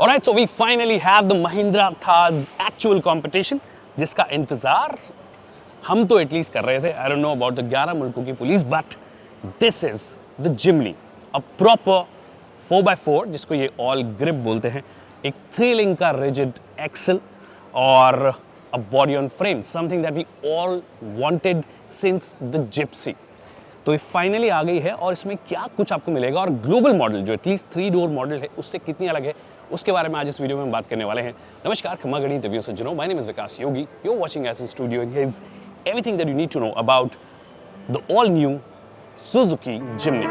Alright, so we finally have the Mahindra Thar's actual competition, जिसका इंतजार हम तो एटलीस्ट कर रहे थे. I don't know about the 11 मुल्कों की police, but this is the Jimny, a proper 4x4 जिसको ये all grip बोलते हैं, एक 3 link का rigid axle और a body on frame, something that we all wanted since the Gypsy. तो ये फाइनली आ गई है और इसमें क्या कुछ आपको मिलेगा और ग्लोबल मॉडल जो एटलीस्ट 3 डोर मॉडल है उससे कितनी अलग है उसके बारे में आज इस वीडियो में बात करने वाले हैं. नमस्कार, खमा गणी दिव्यों सज्जनों, my name is Vikas Yogi. You are watching S in studio and here is everything that you need to know about the all new Suzuki Jimny.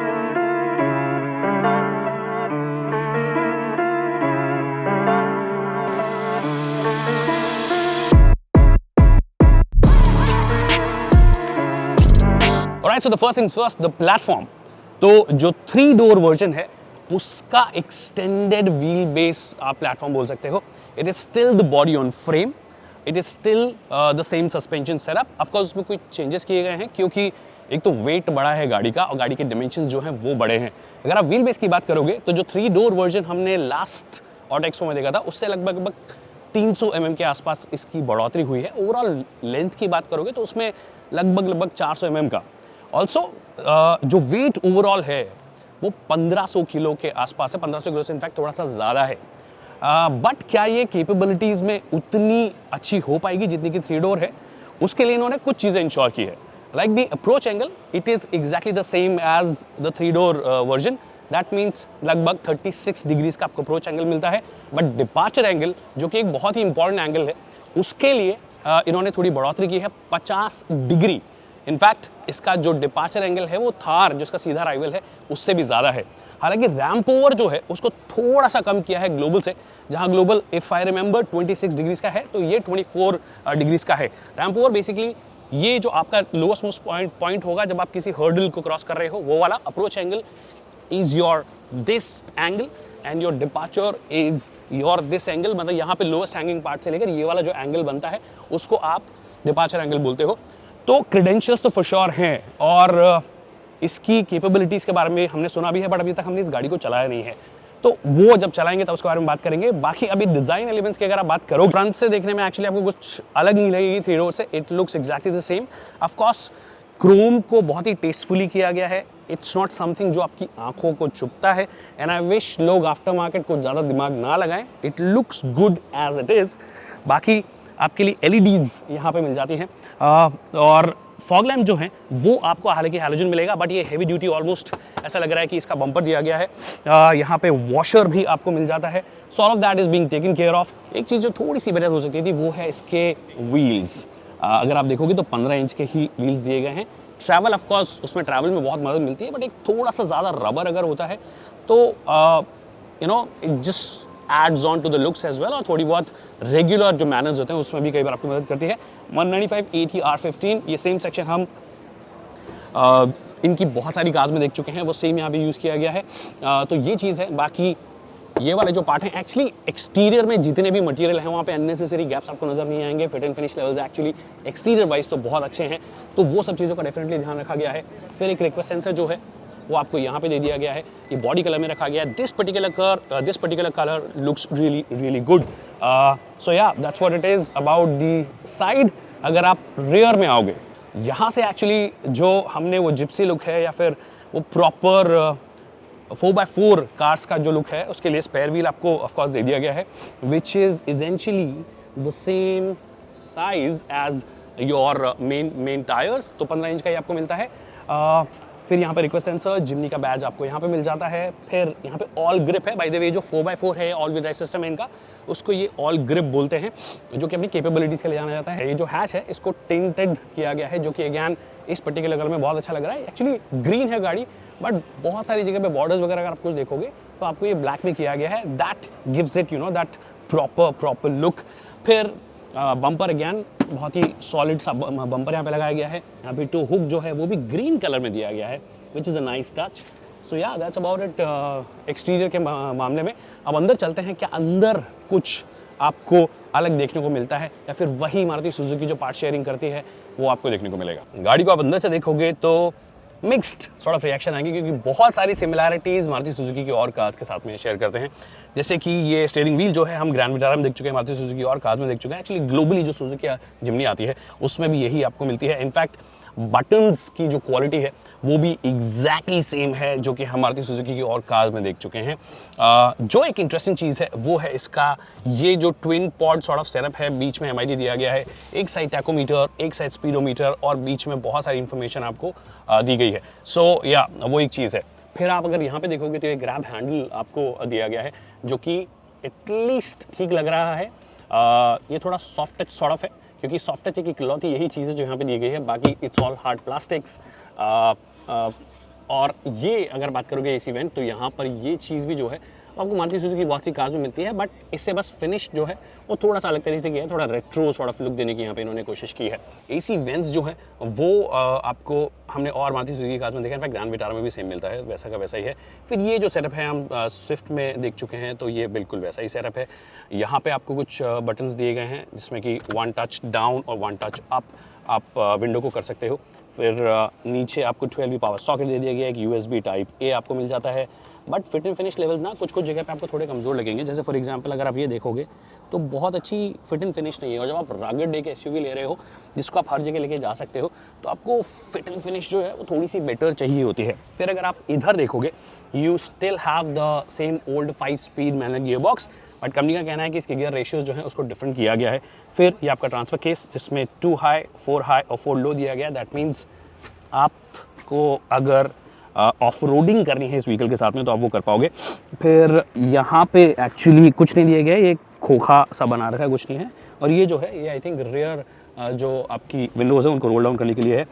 Alright, so the first things first, the platform. तो जो 3 door version है उसका extended wheel base आप platform बोल सकते हो. It is still the body on frame, it is still the same suspension setup. Of course उसमें कुछ चेंजेस किए गए हैं क्योंकि एक तो वेट बड़ा है गाड़ी का और गाड़ी के डिमेंशंस जो हैं वो बड़े हैं. अगर आप व्हील बेस की बात करोगे तो जो 3 डोर वर्जन हमने लास्ट ऑटो एक्सपो में देखा था उससे लगभग 300 mm के आसपास इसकी बढ़ोतरी हुई है. ओवरऑल लेंथ की बात करोगे तो उसमें लगभग 400 mm का. ऑल्सो जो वेट ओवरऑल है वो 1500 किलो के आसपास है. 1500 किलो से इनफैक्ट थोड़ा सा ज़्यादा है. बट क्या ये कैपेबिलिटीज़ में उतनी अच्छी हो पाएगी जितनी कि 3 डोर है? उसके लिए इन्होंने कुछ चीज़ें इंश्योर की है. Like the approach angle, it is exactly the same as the 3 door version. That means लगभग 36 डिग्रीज का आपको अप्रोच एंगल मिलता है. बट डिपार्चर एंगल जो कि एक बहुत ही इंपॉर्टेंट एंगल है उसके लिए इन्होंने थोड़ी बढ़ोतरी की है, 50 डिग्री. इनफैक्ट इसका जो डिपार्चर एंगल है वो थार जिसका सीधा राइवल है उससे भी ज़्यादा है. हालांकि रैंप ओवर जो है उसको थोड़ा सा कम किया है ग्लोबल से. जहां global if I remember 26 degrees का है तो ये 24 डिग्रीज का है. रैंप ओवर बेसिकली ये जो आपका लोएस्ट मोस्ट पॉइंट होगा जब आप किसी हर्डल को क्रॉस कर रहे हो वो वाला. Approach angle is your this angle and your departure is your this angle. मतलब यहाँ पे लोएस्ट हैंगिंग पार्ट से लेकर ये वाला जो एंगल बनता है उसको आप डिपार्चर एंगल बोलते हो. तो क्रेडेंशियल्स तो फॉर श्योर हैं और इसकी कैपेबिलिटीज़ के बारे में हमने सुना भी है, बट अभी तक हमने इस गाड़ी को चलाया नहीं है. तो वो जब चलाएंगे तब उसके बारे में बात करेंगे. बाकी अभी डिज़ाइन एलिमेंट्स की अगर आप बात करो, फ्रंट से देखने में एक्चुअली आपको कुछ अलग नहीं लगेगी 3 डोर से. It looks exactly the same. Of course Chrome को बहुत ही टेस्टफुली किया गया है. इट्स नॉट समथिंग जो आपकी आंखों को चुभता है. एंड आई विश लोग आफ्टर मार्केट को ज़्यादा दिमाग ना लगाएं. It looks good as it is. बाकी आपके लिए एलईडीज़ यहाँ पे मिल जाती हैं और फॉग लैम्प जो है वो आपको हालांकि हैलोजन मिलेगा, बट ये हेवी ड्यूटी ऑलमोस्ट ऐसा लग रहा है कि इसका बम्पर दिया गया है. यहाँ पे वॉशर भी आपको मिल जाता है. So all of that is being taken care of. एक चीज़ जो थोड़ी सी बेटर हो सकती थी वो है इसके व्हील्स. अगर आप देखोगे तो 15 इंच के ही व्हील्स दिए गए हैं. ट्रैवल ऑफ कोर्स उसमें ट्रैवल में बहुत मदद मिलती है, बट एक थोड़ा सा ज़्यादा रबर अगर होता है तो you know it just adds on to the looks as well. और थोड़ी बहुत रेगुलर जो मैनर्स होते हैं उसमें भी कई बार आपकी मदद करती है. 195 80 R15 ये सेम सेक्शन हम इनकी बहुत सारी कार्स में देख चुके हैं, वो सेम यहाँ पे यूज़ किया गया है. तो ये चीज़ है. बाकी ये वाले जो पार्ट हैं एक्चुअली एक्सटीरियर में जितने भी मटेरियल हैं वहाँ पे अननेसेसरी गैप्स आपको नजर नहीं आएंगे. Fit and finish levels actually exterior wise तो बहुत अच्छे हैं. तो वो सब चीज़ों का डेफिनेटली ध्यान रखा गया है. फिर एक रिक्वेस्ट सेंसर जो है वो आपको यहाँ पे दे दिया गया है. ये बॉडी कलर में रखा गया है. This particular colour looks really good. So yeah that's what it is about the side. अगर आप रियर में आओगे यहाँ से एक्चुअली जो हमने वो जिप्सी लुक है या फिर वो प्रॉपर 4x4 कार्स का जो लुक है उसके लिए स्पेयर व्हील आपको ऑफकोर्स दे दिया गया है, which is essentially the same size as your main tyres. तो 15 इंच का ही आपको मिलता है. फिर यहाँ पे रिक्वेस्ट सेंसर, जिम्नी का बैज आपको यहाँ पे मिल जाता है. फिर यहाँ पे ऑल ग्रिप है. बाय द वे जो 4x4 है ऑल व्हील ड्राइव सिस्टम है इनका, उसको ये ऑल ग्रिप बोलते हैं जो कि अपनी कैपेबिलिटीज़ के लिए जाना जाता है. ये जो हैच है इसको टिंटेड किया गया है जो कि अगैन इस पर्टिकुलर कलर में बहुत अच्छा लग रहा है. एक्चुअली ग्रीन है गाड़ी बट बहुत सारी जगह पे बॉर्डर्स वगैरह अगर आप कुछ देखोगे तो आपको ये ब्लैक में किया गया है. That gives it you know that proper look. फिर बम्पर अगैन बहुत ही सॉलिड सा बम्पर यहाँ पे लगाया गया है. यहाँ पे टू हुक जो है वो भी ग्रीन कलर में दिया गया है which is a nice touch. So yeah that's about it exterior के मामले में. अब अंदर चलते हैं. क्या अंदर कुछ आपको अलग देखने को मिलता है या फिर वही मारुति सुजुकी जो पार्ट शेयरिंग करती है वो आपको देखने को मिलेगा. गाड़ी को आप अंदर से देखोगे तो मिक्स्ड सॉर्ट ऑफ रिएक्शन आएंगे, क्योंकि बहुत सारी सिमिलैरिटीज़ मारुति सुजुकी की और कार्स के साथ में शेयर करते हैं। जैसे कि ये स्टीयरिंग व्हील जो है हम ग्रैंड विटारा में देख चुके हैं, मारुति सुजुकी और कार्स में देख चुके हैं। एक्चुअली ग्लोबली जो सुजुकी जिमनी आती है उसमें भी यही आपको मिलती है। इनफैक्ट बटन्स की जो क्वालिटी है वो भी एग्जैक्टली सेम है जो कि हम मारुति सुजुकी की और कार्स में देख चुके हैं। जो एक इंटरेस्टिंग चीज़ है वो है इसका ये जो twin pod sort of setup है, बीच में MID दिया गया है, एक साइड टैकोमीटर, एक साइड स्पीडोमीटर और बीच में बहुत सारी इंफॉर्मेशन आपको दी गई है। सो या वो एक चीज़ है। फिर आप अगर यहाँ पे देखोगे तो ये ग्रैब हैंडल आपको दिया गया है जो कि एटलीस्ट ठीक लग रहा है। ये थोड़ा सॉफ्ट टच सॉर्ट ऑफ है, क्योंकि सॉफ्ट टच एक इकलौती यही चीज़ है जो यहाँ पे दी गई है, बाकी इट्स ऑल हार्ड प्लास्टिक्स। और ये अगर बात करोगे इस इवेंट तो यहाँ पर ये चीज़ भी जो है आपको मारुति सुजुकी की बहुत सी कार्स में मिलती है, बट इससे बस फिनिश जो है वो थोड़ा सा अलग तरीके से किया है, थोड़ा रेट्रो सॉर्ट ऑफ लुक देने की यहाँ पे इन्होंने कोशिश की है। AC वेंट्स जो है वो आपको हमने और मारुति सुजुकी की कार्स में देखा, इनफैक्ट ग्रैंड विटारा में भी सेम मिलता है, वैसा का वैसा ही है। फिर ये जो सेटअप है हम स्विफ्ट में देख चुके हैं, तो ये बिल्कुल वैसा ही सेटअप है। यहाँ पे आपको कुछ बटन्स दिए गए हैं जिसमें कि 1 टच डाउन और 1 टच अप आप विंडो को कर सकते हो। फिर नीचे आपको 12V पावर सॉकेट दे दिया गया है, एक USB टाइप A आपको मिल जाता है। But fit and finish levels ना कुछ जगह पे आपको थोड़े कमज़ोर लगेंगे। जैसे फॉर एग्जांपल अगर आप ये देखोगे तो बहुत अच्छी फिट एंड फिनिश नहीं है, और जब आप रगड एक SUV ले रहे हो जिसको आप हर जगह लेके जा सकते हो तो आपको फिट एंड फिनिश जो है वो थोड़ी सी बेटर चाहिए होती है। फिर अगर आप इधर देखोगे you still have the same old 5 speed manual gear box, but company का कहना है कि इसके गियर रेशियोज जो है उसको डिफरेंट किया गया है। फिर ये आपका ट्रांसफर केस जिसमें 2 हाई 4 हाई और 4 लो दिया गया है। दैट मीन्स आपको अगर ऑफ रोडिंग करनी है इस व्हीकल के साथ में तो आप वो कर पाओगे। फिर यहाँ पे एक्चुअली कुछ नहीं दिया गया है, ये खोखा सा बना रखा है, कुछ नहीं है। और ये जो है ये आई थिंक रेयर जो आपकी विंडोज़ है उनको रोल डाउन करने के लिए है।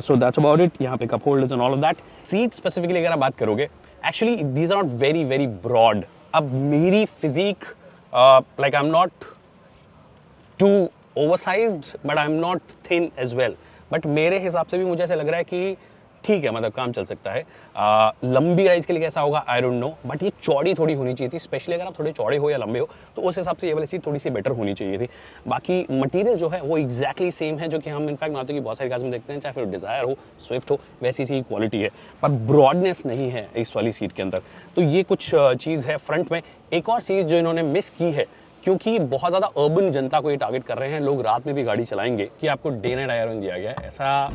So that's about it. यहाँ पे cup holders and all of that. Seat specifically अगर आप बात करोगे, actually these are not very very broad. अब मेरी physique like I am not too oversized but I am not thin as well, but मेरे हिसाब से भी मुझे ऐसा लग रहा है कि ठीक है, मतलब काम चल सकता है। लंबी राइज के लिए कैसा होगा आई डोंट नो, बट ये चौड़ी थोड़ी होनी चाहिए थी, स्पेशली अगर आप थोड़े चौड़े हो या लंबे हो तो उस हिसाब से ये वाली सीट थोड़ी सी बेटर होनी चाहिए थी। बाकी मटेरियल जो है वो एग्जैक्टली सेम है जो कि हम इनफैक्ट मारुति की बहुत सारी कार्स में देखते हैं, चाहे फिर डिज़ायर हो, स्विफ्ट हो, वैसी सी क्वालिटी है, पर ब्रॉडनेस नहीं है इस वाली सीट के अंदर। तो ये कुछ चीज़ है फ्रंट में। एक और चीज़ जो इन्होंने मिस की है, क्योंकि बहुत ज़्यादा अर्बन जनता को ये टारगेट कर रहे हैं, लोग रात में भी गाड़ी चलाएंगे, कि आपको डे नाइट आयरन दिया गया है। ऐसा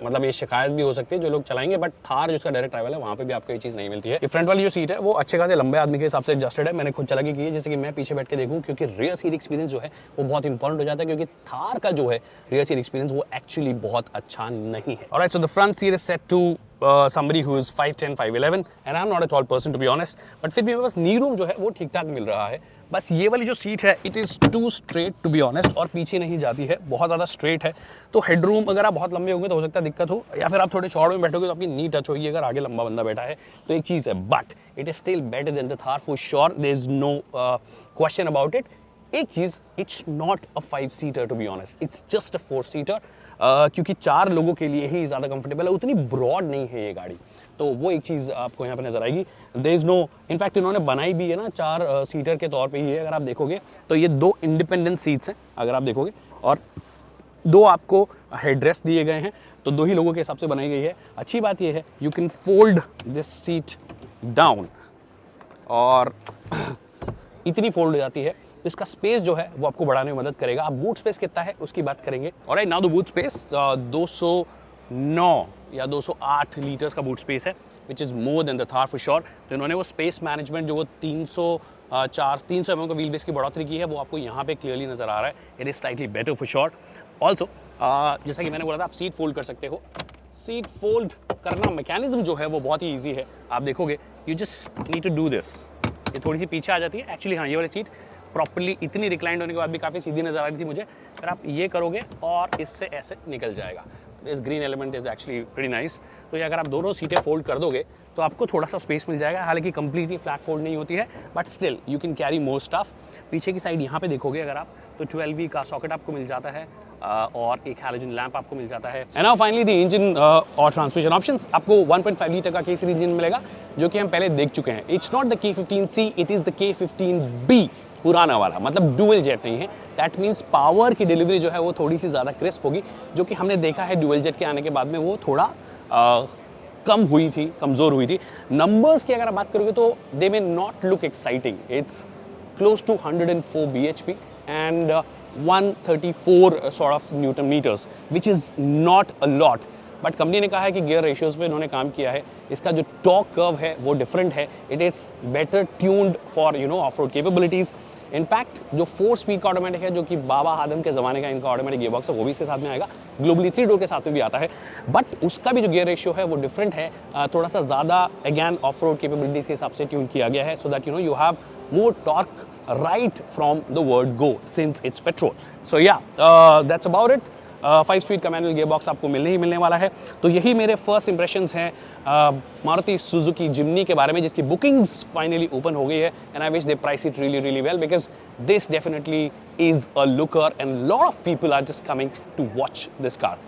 मतलब ये शिकायत भी हो सकती है जो लोग चलाएंगे, बट थार जिसका डायरेक्ट ट्रैवल है वहाँ पे भी आपको ये चीज़ नहीं मिलती है। ये फ्रंट वाली जो सीट है वो अच्छे खासे लंबे आदमी के हिसाब से एडजस्टेड है, मैंने खुद चला के की है, जैसे कि मैं पीछे बैठ के देखूँ, क्योंकि रियर सीट एक्सपीरियंस जो है वो बहुत इंपॉर्टेंट हो जाता है, क्योंकि थार का जो है रियर सीट एक्सपीरियंस वो एक्चुअली बहुत अच्छा नहीं है। Alright, so the front seat is set to somebody who is 5'10", 5'11", and I'm not a tall person to be honest, but फिर भी मेरे पास नी रूम जो है वो ठीक ठाक मिल रहा है। बस ये वाली जो सीट है it is too straight to be honest, और पीछे नहीं जाती है, बहुत ज़्यादा स्ट्रेट है। तो हेड रूम अगर आप बहुत लंबे होंगे तो हो सकता है दिक्कत हो, या फिर आप थोड़े शॉर्ट में बैठोगे तो आपकी नी टच होगी अगर आगे लंबा बंदा बैठा है, तो एक चीज़ है। But it is still better than the Thar for sure, there is no question about it. एक चीज़, it's not a five seater to be honest, it's just a four seater, क्योंकि 4 लोगों के लिए ही ज़्यादा कंफर्टेबल है, उतनी ब्रॉड नहीं है ये गाड़ी, तो वो एक चीज़ आपको यहाँ पे नजर आएगी। देयर इज नो, इनफैक्ट इन्होंने बनाई भी है ना 4 सीटर के तौर पे ही है। अगर आप देखोगे तो ये 2 इंडिपेंडेंट सीट्स हैं अगर आप देखोगे, और 2 आपको हेडरेस्ट दिए गए हैं, तो 2 ही लोगों के हिसाब से बनाई गई है। अच्छी बात ये है you can fold this seat down, और इतनी फोल्ड हो जाती है, तो इसका स्पेस जो है वो आपको बढ़ाने में मदद करेगा। अब बूट स्पेस कितना है उसकी बात करेंगे। Alright, now the boot space 209 या 208 लीटर्स का बूट स्पेस है, which is more than the Thar for sure. तो इन्होंने वो स्पेस मैनेजमेंट जो वो 300 mm का व्हील बेस की बढ़ोतरी की है वो आपको यहाँ पे क्लियरली नजर आ रहा है। It is slightly better for sure. Also जैसा कि मैंने बोला था, आप सीट फोल्ड कर सकते हो। सीट फोल्ड करना मैकेनिज्म जो है वो बहुत ही ईजी है। आप देखोगे you just need to do this, ये थोड़ी सी पीछे आ जाती है एक्चुअली। हाँ, ये वाली सीट प्रॉपर्ली इतनी रिक्लाइंड होने के बाद भी काफ़ी सीधी नजर आ रही थी मुझे। फिर आप ये करोगे और इससे ऐसे निकल जाएगा। This green element is actually pretty nice. तो ये अगर आप दोनों सीटें फोल्ड कर दोगे तो आपको थोड़ा सा स्पेस मिल जाएगा। हालांकि कंप्लीटली फ्लैट फोल्ड नहीं होती है, but still you can carry more stuff. पीछे की साइड यहाँ पे देखोगे अगर आप, तो 12V का सॉकेट आपको मिल जाता है, और एक हैलोजन लैंप आपको मिल जाता है। And now finally the engine और ट्रांसमिशन ऑप्शंस। आपको 1.5 लीटर का K सीरीज इंजन मिलेगा जो कि हम पहले देख चुके हैं। It's not the K15C, it is the K15B, पुराना वाला, मतलब डुअल जेट नहीं है। दैट मीन्स पावर की डिलीवरी जो है वो थोड़ी सी ज़्यादा क्रिस्प होगी, जो कि हमने देखा है डुअल जेट के आने के बाद में वो थोड़ा कम हुई थी, कमज़ोर हुई थी। नंबर्स की अगर आप बात करोगे तो they may not look exciting. It's close to 104 bhp and 134 sort of Newton meters, which is not a lot. But company ने कहा है कि गियर रेशियोज पे इन्होंने काम किया है, इसका जो टॉर्क कर्व है वो डिफरेंट है, it is better tuned for of road capabilities. In fact जो 4 स्पीड का ऑटोमेटिक है, जो कि बाबा आदम के ज़माने का इनका ऑटोमेटिक गियर बॉक्स है, वो भी इसके साथ में आएगा। ग्लोबली 3 डोर के साथ में भी आता है, बट उसका भी जो गियर रेशियो है वो डिफरेंट है, थोड़ा सा ज़्यादा अगैन ऑफ रोड केपेबिलिटीज़ के हिसाब से ट्यून किया गया है, so that you have more torque right from the word go since it's petrol. So yeah, that's about it. 5 speed का मैनुअल गियर बॉक्स आपको मिलने ही मिलने वाला है। तो यही मेरे फर्स्ट इंप्रेशंस हैं मारुति सुजुकी जिम्नी के बारे में, जिसकी बुकिंग्स फाइनली ओपन हो गई है, and I wish they price it really really well because this definitely is a looker and lot of people are just coming to watch this car.